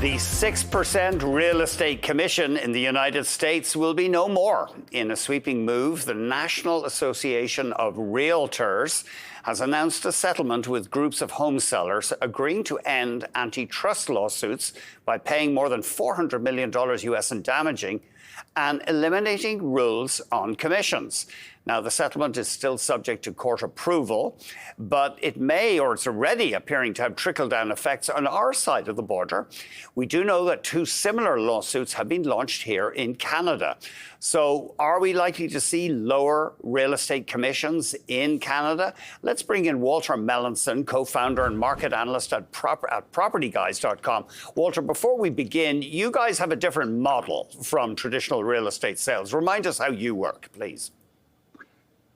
The 6% real estate commission in the United States will be no more. In a sweeping move, the National Association of Realtors has announced a settlement with groups of home sellers agreeing to end antitrust lawsuits by paying more than $400 million US in damaging and eliminating rules on commissions. Now, the settlement is still subject to court approval, but it may, or it's already appearing to have trickle-down effects on our side of the border. We do know that two similar lawsuits have been launched here in Canada. So are we likely to see lower real estate commissions in Canada? Let's bring in Walter Melanson, co-founder and market analyst at PropertyGuyscom. Walter, before we begin, you guys have a different model from traditional real estate sales. Remind us how you work, please.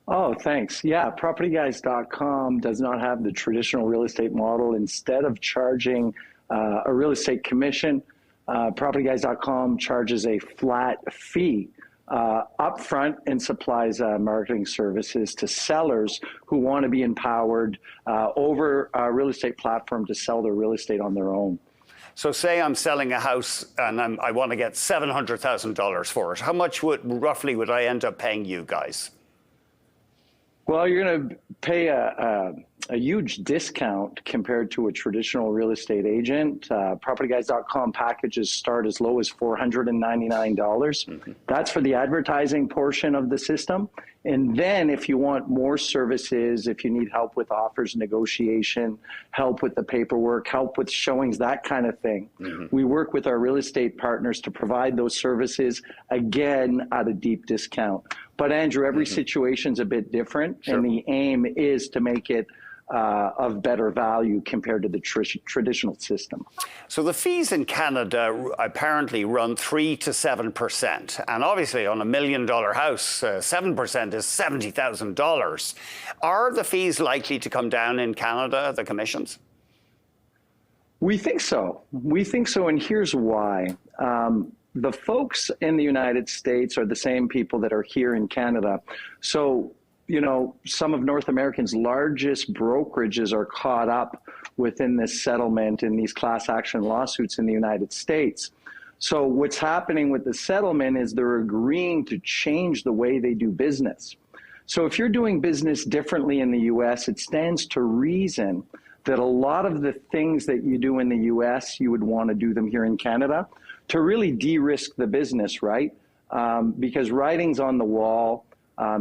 Oh, thanks. Yeah, PropertyGuyscom does not have the traditional real estate model. Instead of charging a real estate commission, PropertyGuyscom charges a flat fee upfront and supplies marketing services to sellers who want to be empowered over a real estate platform to sell their real estate on their own. So say I'm selling a house and I want to get $700,000 for it. How much roughly would I end up paying you guys? Well, you're going to pay a huge discount compared to a traditional real estate agent. PropertyGuys.com packages start as low as $499. Mm-hmm. That's for the advertising portion of the system. And then if you want more services, if you need help with offers negotiation, help with the paperwork, help with showings, that kind of thing, we work with our real estate partners to provide those services, again, at a deep discount. But Andrew, every situation's a bit different, and the aim is to make it of better value compared to the traditional system. So the fees in Canada apparently run 3 to 7%. And obviously on $1 million house, 7% is $70,000. Are the fees likely to come down in Canada, the commissions? We think so. We think so, and here's why. The folks in the United States are the same people that are here in Canada. So, you know, some of North America's largest brokerages are caught up within this settlement in these class action lawsuits in the United States. So what's happening with the settlement is they're agreeing to change the way they do business. So if you're doing business differently in the US, it stands to reason that a lot of the things that you do in the US, you would want to do them here in Canada to really de-risk the business, right? Because writing's on the wall.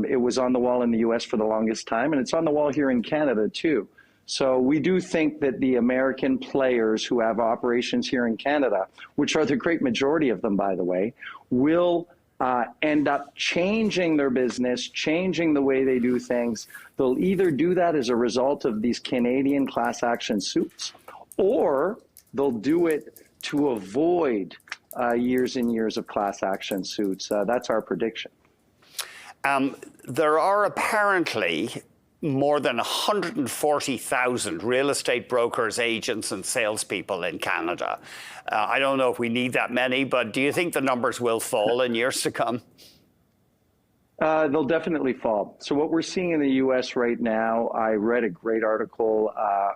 It was on the wall in the US for the longest time, and it's on the wall here in Canada too. So we do think that the American players who have operations here in Canada, which are the great majority of them, by the way, will end up changing their business, changing the way they do things. They'll either do that as a result of these Canadian class action suits, or they'll do it to avoid years and years of class action suits. That's our prediction. There are apparently more than 140,000 real estate brokers, agents, and salespeople in Canada. I don't know if we need that many, but do you think the numbers will fall in years to come? They'll definitely fall. So what we're seeing in the U.S. right now, I read a great article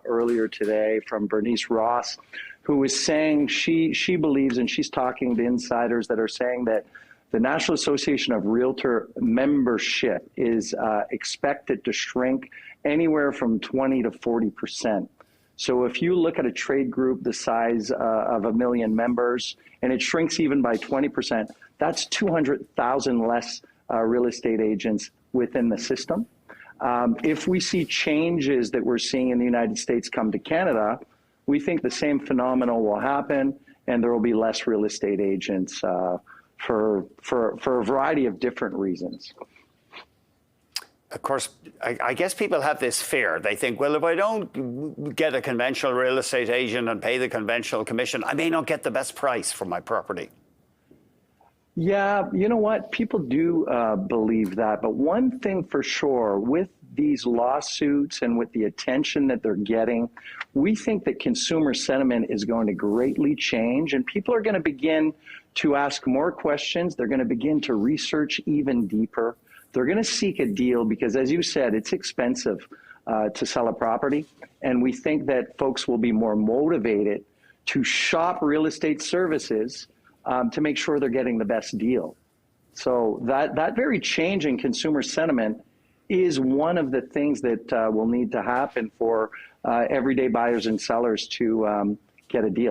earlier today from Bernice Ross, who was saying she believes, and she's talking to insiders that are saying that the National Association of Realtor membership is expected to shrink anywhere from 20 to 40%. So if you look at a trade group the size of 1 million members, and it shrinks even by 20%, that's 200,000 less real estate agents within the system. If we see changes that we're seeing in the United States come to Canada, we think the same phenomenon will happen, and there will be less real estate agents for a variety of different reasons. Of course, I guess people have this fear. They think, well, if I don't get a conventional real estate agent and pay the conventional commission, I may not get the best price for my property. Yeah, you know what? People do believe that. But one thing for sure, with these lawsuits and with the attention that they're getting, we think that consumer sentiment is going to greatly change, and people are going to begin to ask more questions. They're going to begin to research even deeper. They're going to seek a deal because, as you said, it's expensive to sell a property. And we think that folks will be more motivated to shop real estate services to make sure they're getting the best deal. So that very change in consumer sentiment is one of the things that will need to happen for everyday buyers and sellers to get a deal.